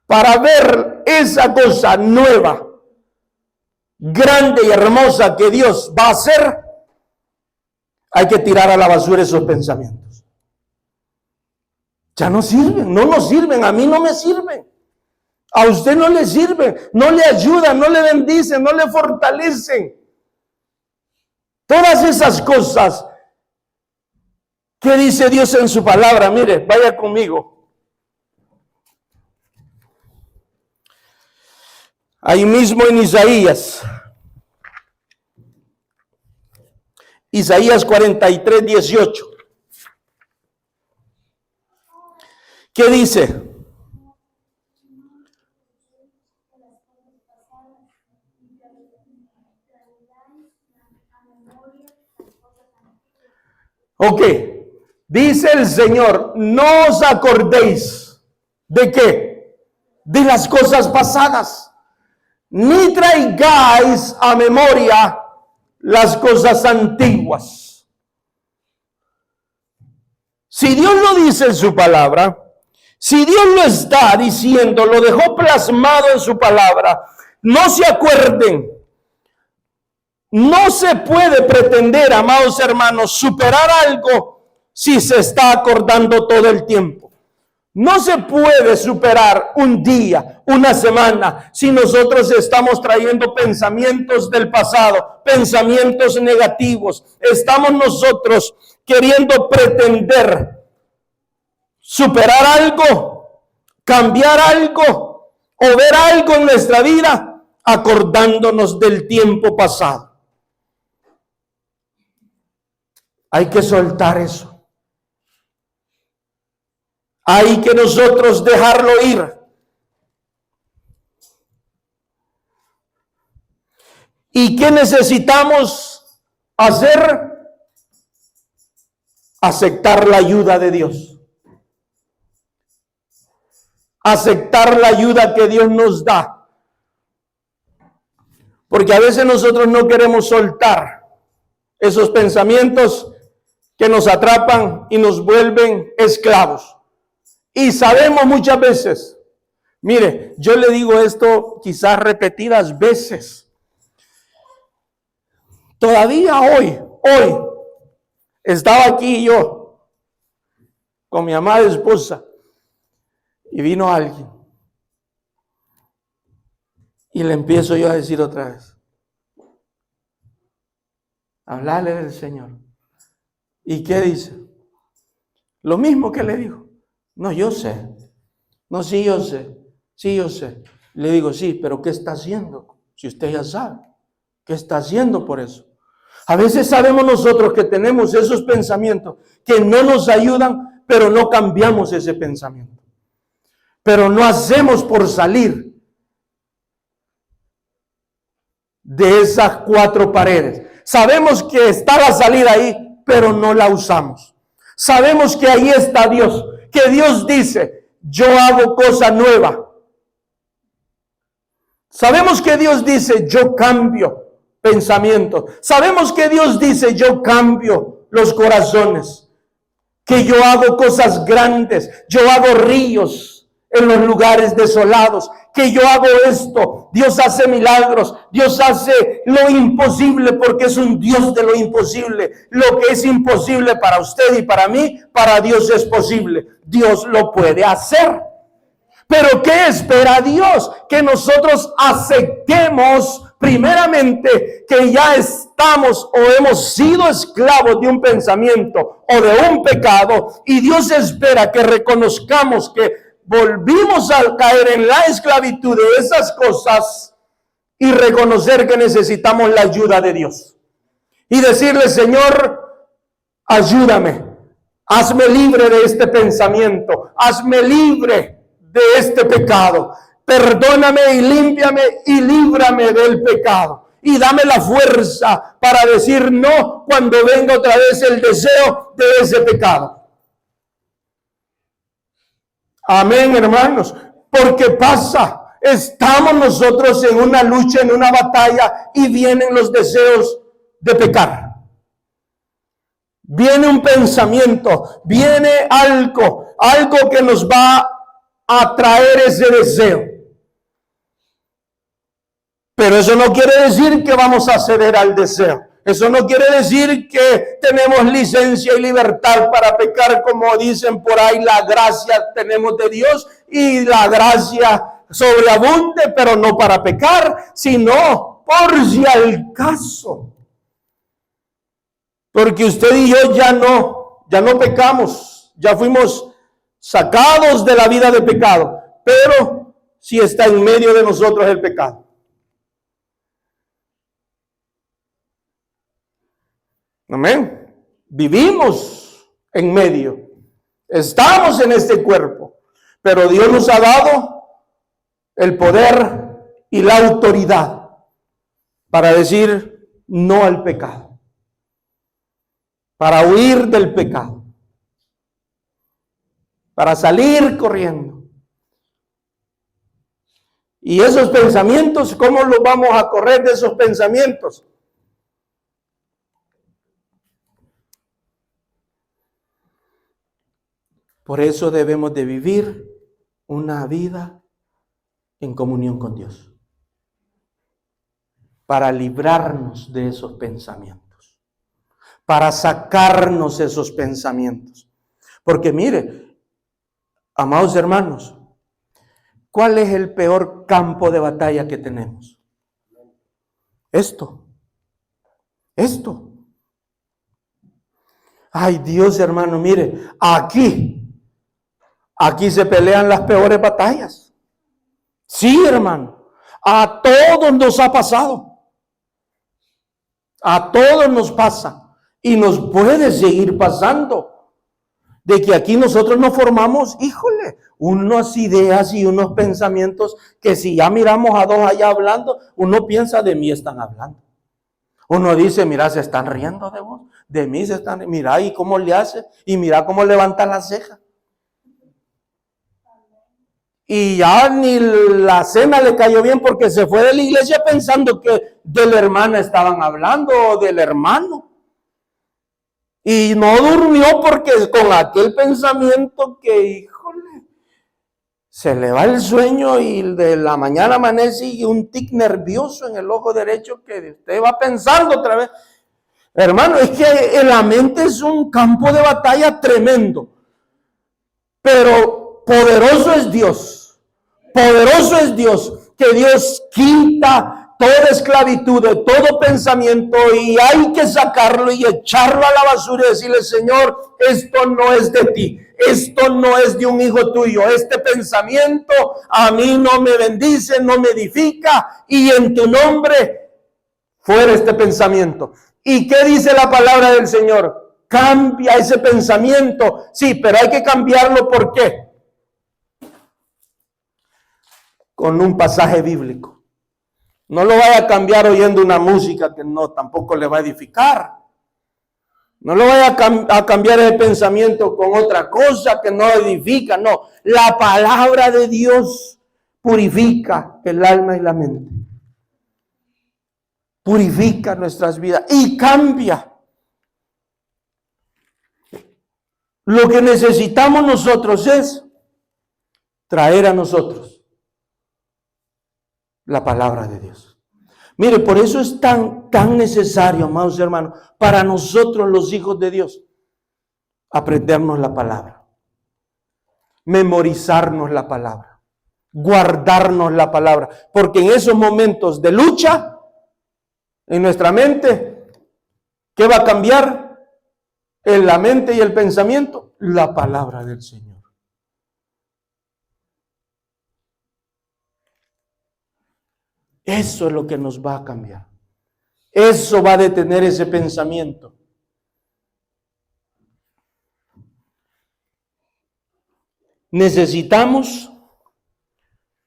para ver esa cosa nueva, grande y hermosa que Dios va a hacer. Hay que tirar a la basura esos pensamientos. Ya no sirven, no nos sirven, a mí no me sirven. A usted no le sirven, no le ayudan, no le bendicen, no le fortalecen. Todas esas cosas que dice Dios en su palabra, mire, vaya conmigo. Ahí mismo en Isaías. Isaías 43, 18. ¿Qué dice? Ok, dice el Señor, no os acordéis de qué, de las cosas pasadas, ni traigáis a memoria las cosas antiguas. Si Dios lo dice en su palabra, si Dios lo está diciendo, lo dejó plasmado en su palabra, no se acuerden. No se puede pretender, amados hermanos, superar algo si se está acordando todo el tiempo. No se puede superar un día, una semana, si nosotros estamos trayendo pensamientos del pasado, pensamientos negativos. Estamos nosotros queriendo pretender superar algo, cambiar algo o ver algo en nuestra vida, acordándonos del tiempo pasado. Hay que soltar eso. Hay que nosotros dejarlo ir. ¿Y qué necesitamos hacer? Aceptar la ayuda de Dios. Aceptar la ayuda que Dios nos da. Porque a veces nosotros no queremos soltar esos pensamientos que nos atrapan y nos vuelven esclavos. Y sabemos muchas veces, mire, yo le digo esto quizás repetidas veces. Todavía hoy, estaba aquí yo con mi amada esposa y vino alguien. Y le empiezo yo a decir otra vez, hablarle del Señor. ¿Y qué dice? Lo mismo que le dijo. No, yo sé. No, sí, yo sé. Sí, yo sé. Le digo, sí, pero ¿qué está haciendo? Si usted ya sabe. ¿Qué está haciendo por eso? A veces sabemos nosotros que tenemos esos pensamientos que no nos ayudan, pero no cambiamos ese pensamiento. Pero no hacemos por salir de esas cuatro paredes. Sabemos que está la salida ahí, pero no la usamos. Sabemos que ahí está Dios, que Dios dice, yo hago cosa nueva. Sabemos que Dios dice, yo cambio pensamientos. Sabemos que Dios dice, yo cambio los corazones. Que yo hago cosas grandes, yo hago ríos en los lugares desolados, que yo hago esto. Dios hace milagros, Dios hace lo imposible porque es un Dios de lo imposible. Lo que es imposible para usted y para mí, para Dios es posible. Dios lo puede hacer. Pero ¿qué espera Dios? Que nosotros aceptemos primeramente que ya estamos o hemos sido esclavos de un pensamiento o de un pecado, y Dios espera que reconozcamos que volvimos a caer en la esclavitud de esas cosas y reconocer que necesitamos la ayuda de Dios y decirle, Señor, ayúdame, hazme libre de este pensamiento, hazme libre de este pecado, perdóname y límpiame y líbrame del pecado y dame la fuerza para decir no cuando venga otra vez el deseo de ese pecado. Amén, hermanos, porque pasa, estamos nosotros en una lucha, en una batalla, y vienen los deseos de pecar. Viene un pensamiento, viene algo que nos va a traer ese deseo. Pero eso no quiere decir que vamos a ceder al deseo. Eso no quiere decir que tenemos licencia y libertad para pecar, como dicen por ahí, la gracia tenemos de Dios y la gracia sobreabunde, pero no para pecar, sino por si al caso. Porque usted y yo ya no pecamos, ya fuimos sacados de la vida de pecado, pero sí está en medio de nosotros el pecado. Amén. Vivimos en medio. Estamos en este cuerpo. Pero Dios nos ha dado el poder y la autoridad para decir no al pecado. Para huir del pecado. Para salir corriendo. Y esos pensamientos, ¿cómo los vamos a correr de esos pensamientos? Por eso debemos de vivir una vida en comunión con Dios. Para librarnos de esos pensamientos. Para sacarnos esos pensamientos. Porque mire, amados hermanos, ¿cuál es el peor campo de batalla que tenemos? Esto. Ay, Dios, hermano, mire, aquí se pelean las peores batallas. Sí, hermano, a todos nos ha pasado. A todos nos pasa y nos puede seguir pasando. De que aquí nosotros nos formamos, híjole, unas ideas y unos pensamientos que si ya miramos a dos allá hablando, uno piensa de mí están hablando. Uno dice, mira, se están riendo de vos, de mí se están, mira, y cómo le hace, y mira cómo levanta la ceja. Y ya ni la cena le cayó bien porque se fue de la iglesia pensando que de la hermana estaban hablando o del hermano. Y no durmió porque con aquel pensamiento que, híjole, se le va el sueño y de la mañana amanece y un tic nervioso en el ojo derecho que usted va pensando otra vez. Hermano, es que la mente es un campo de batalla tremendo. Pero poderoso es Dios. Poderoso es Dios. Que Dios quita toda esclavitud de todo pensamiento y hay que sacarlo y echarlo a la basura y decirle, Señor, esto no es de ti, esto no es de un hijo tuyo, este pensamiento a mí no me bendice, no me edifica y en tu nombre fuera este pensamiento. ¿Y qué dice la palabra del Señor? Cambia ese pensamiento, sí, pero hay que cambiarlo, ¿por qué? Con un pasaje bíblico. No lo vaya a cambiar oyendo una música que no, tampoco le va a edificar. No lo vaya a cambiar el pensamiento con otra cosa que no edifica. No, la palabra de Dios purifica el alma y la mente. Purifica nuestras vidas y cambia. Lo que necesitamos nosotros es traer a nosotros la palabra de Dios. Mire, por eso es tan necesario, amados hermanos, para nosotros los hijos de Dios, aprendernos la palabra, memorizarnos la palabra, guardarnos la palabra, porque en esos momentos de lucha, en nuestra mente, ¿qué va a cambiar? En la mente y el pensamiento, la palabra del Señor. Eso es lo que nos va a cambiar. Eso va a detener ese pensamiento. Necesitamos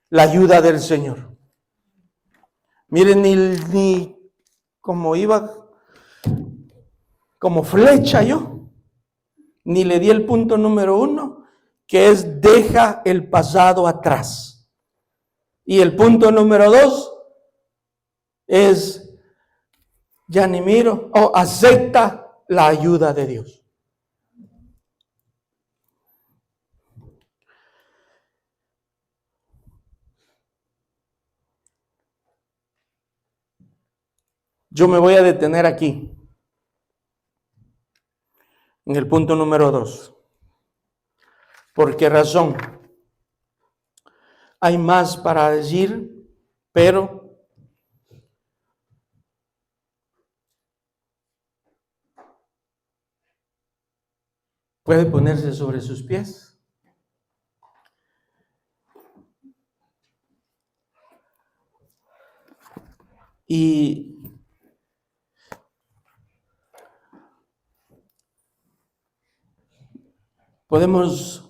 la ayuda del Señor. Miren, ni como iba como flecha yo, ni le di el punto número 1, que es deja el pasado atrás. Y el punto número 2 es ya ni miro, acepta la ayuda de Dios. Yo me voy a detener aquí, en el punto número 2. ¿Por qué razón? Hay más para decir, pero puede ponerse sobre sus pies. Y Podemos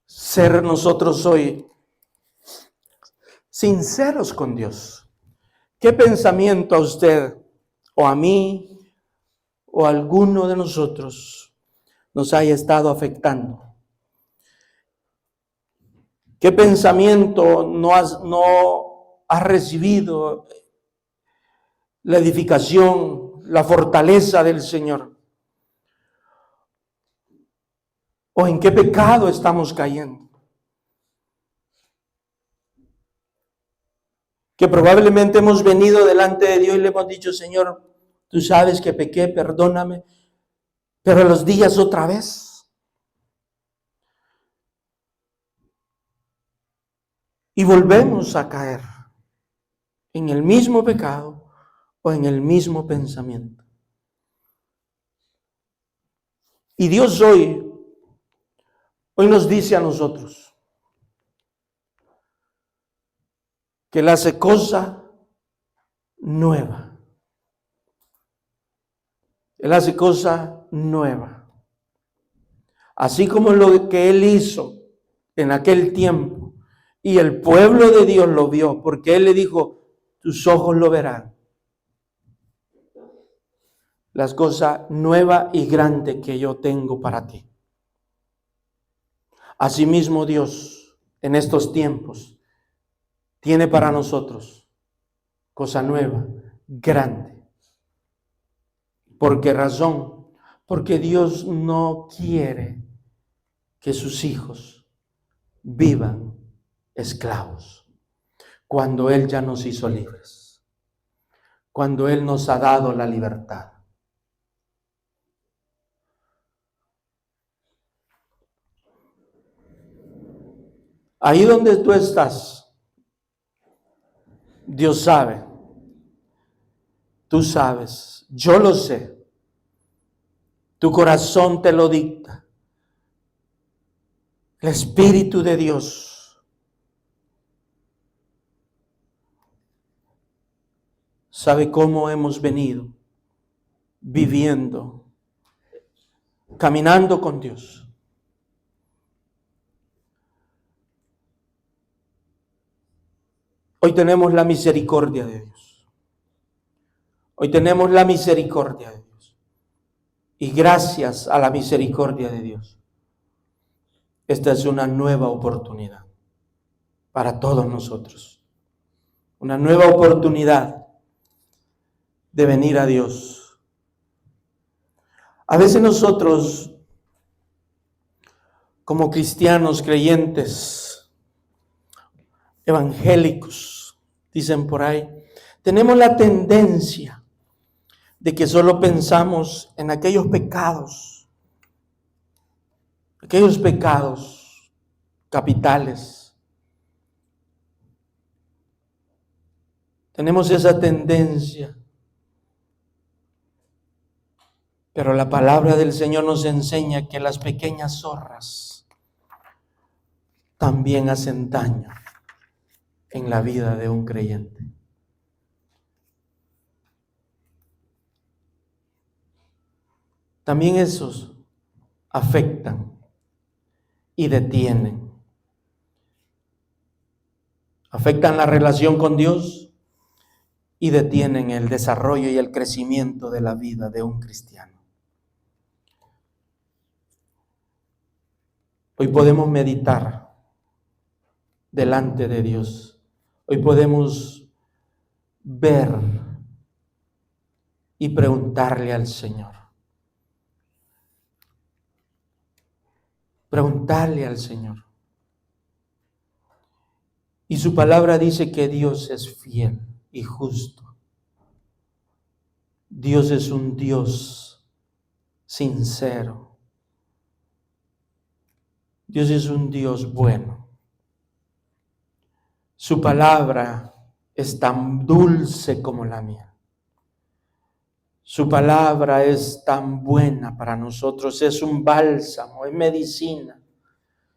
ser nosotros hoy sinceros con Dios. ¿Qué pensamiento a usted o a mí o a alguno de nosotros nos haya estado afectando? ¿Qué pensamiento no has recibido la edificación, la fortaleza del Señor? ¿O en qué pecado estamos cayendo? Que probablemente hemos venido delante de Dios y le hemos dicho: Señor, tú sabes que pequé, perdóname, pero a los días otra vez. Y volvemos a caer en el mismo pecado o en el mismo pensamiento. Y Dios hoy nos dice a nosotros que Él hace cosa nueva. Él hace cosa nueva. Así como lo que Él hizo en aquel tiempo, y el pueblo de Dios lo vio, porque Él le dijo: tus ojos lo verán. Las cosas nuevas y grandes que yo tengo para ti. Asimismo, Dios en estos tiempos tiene para nosotros cosa nueva, grande. ¿Por qué razón? Porque Dios no quiere que sus hijos vivan esclavos, cuando Él ya nos hizo libres, cuando Él nos ha dado la libertad. Ahí donde tú estás, Dios sabe, tú sabes, yo lo sé, tu corazón te lo dicta, el Espíritu de Dios sabe cómo hemos venido viviendo, caminando con Dios. Hoy tenemos la misericordia de Dios. Hoy tenemos la misericordia de Dios. Y gracias a la misericordia de Dios, esta es una nueva oportunidad para todos nosotros. Una nueva oportunidad de venir a Dios. A veces nosotros, como cristianos creyentes, evangélicos, dicen por ahí, tenemos la tendencia de que solo pensamos en aquellos pecados capitales. Tenemos esa tendencia. Pero la palabra del Señor nos enseña que las pequeñas zorras también hacen daño en la vida de un creyente. También esos afectan y detienen. Afectan la relación con Dios y detienen el desarrollo y el crecimiento de la vida de un cristiano. Hoy podemos meditar delante de Dios. Hoy podemos ver y preguntarle al Señor. Preguntarle al Señor. Y su palabra dice que Dios es fiel y justo. Dios es un Dios sincero. Dios es un Dios bueno. Su palabra es tan dulce como la mía. Su palabra es tan buena para nosotros, es un bálsamo, es medicina,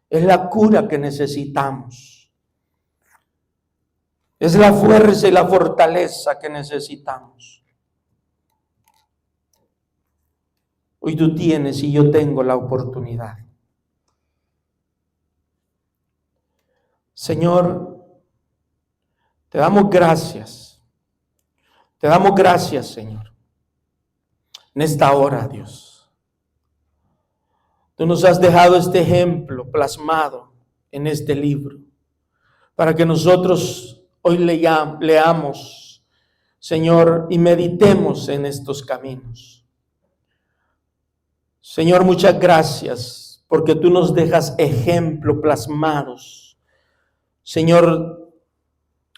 es la cura que necesitamos, es la fuerza y la fortaleza que necesitamos. Hoy tú tienes y yo tengo la oportunidad. Señor, te damos gracias. Te damos gracias, Señor. En esta hora, Dios. Tú nos has dejado este ejemplo plasmado en este libro para que nosotros hoy leamos, Señor, y meditemos en estos caminos. Señor, muchas gracias porque tú nos dejas ejemplos plasmados, Señor,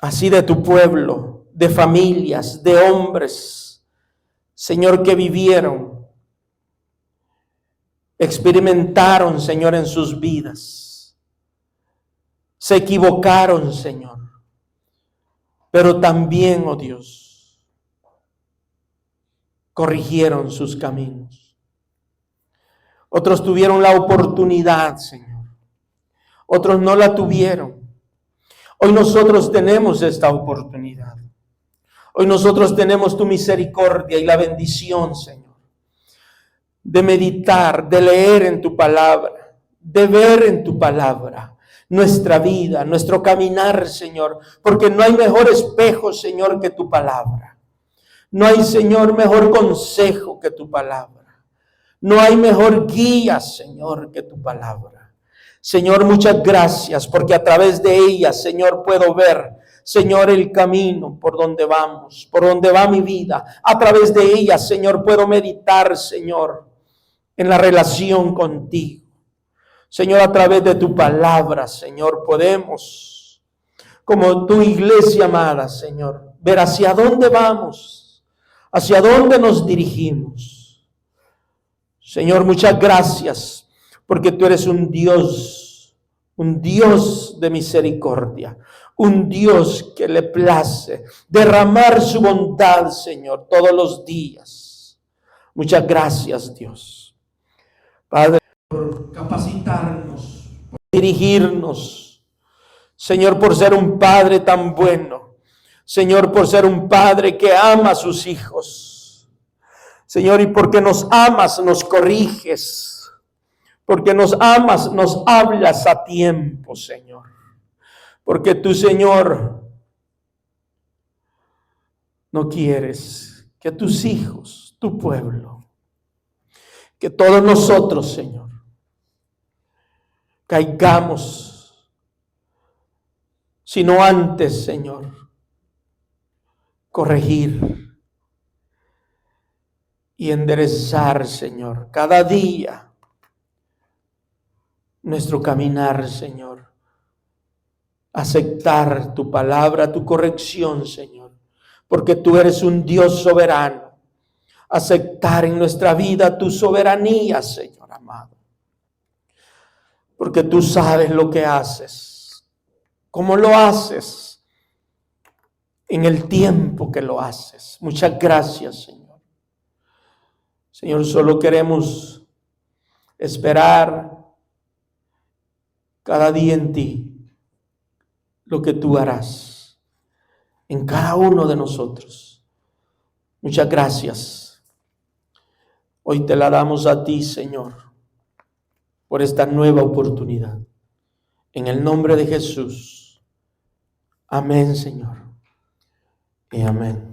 así de tu pueblo, de familias, de hombres, Señor, que vivieron, experimentaron, Señor, en sus vidas. Se equivocaron, Señor, pero también, oh Dios, corrigieron sus caminos. Otros tuvieron la oportunidad, Señor. Otros no la tuvieron. Hoy nosotros tenemos esta oportunidad. Hoy nosotros tenemos tu misericordia y la bendición, Señor, de meditar, de leer en tu palabra, de ver en tu palabra nuestra vida, nuestro caminar, Señor, porque no hay mejor espejo, Señor, que tu palabra. No hay, Señor, mejor consejo que tu palabra. No hay mejor guía, Señor, que tu palabra. Señor, muchas gracias, porque a través de ella, Señor, puedo ver, Señor, el camino por donde vamos, por donde va mi vida. A través de ella, Señor, puedo meditar, Señor, en la relación contigo. Señor, a través de tu palabra, Señor, podemos, como tu iglesia amada, Señor, ver hacia dónde vamos, hacia dónde nos dirigimos. Señor, muchas gracias, porque tú eres un Dios de misericordia, un Dios que le place derramar su bondad, Señor, todos los días. Muchas gracias, Dios. Padre, por capacitarnos, por dirigirnos, Señor, por ser un Padre tan bueno, Señor, por ser un Padre que ama a sus hijos, Señor, y porque nos amas, nos corriges. Porque nos amas, nos hablas a tiempo, Señor. Porque tú, Señor, no quieres que tus hijos, tu pueblo, que todos nosotros, Señor, caigamos, sino antes, Señor, corregir y enderezar, Señor, cada día nuestro caminar, Señor. Aceptar tu palabra, tu corrección, Señor, porque tú eres un Dios soberano. Aceptar en nuestra vida tu soberanía, Señor amado, porque tú sabes lo que haces, cómo lo haces, en el tiempo que lo haces. Muchas gracias, Señor. Señor, solo queremos esperar cada día en ti lo que tú harás en cada uno de nosotros. Muchas gracias. Hoy te la damos a ti, Señor, por esta nueva oportunidad. En el nombre de Jesús. Amén, Señor. Y amén.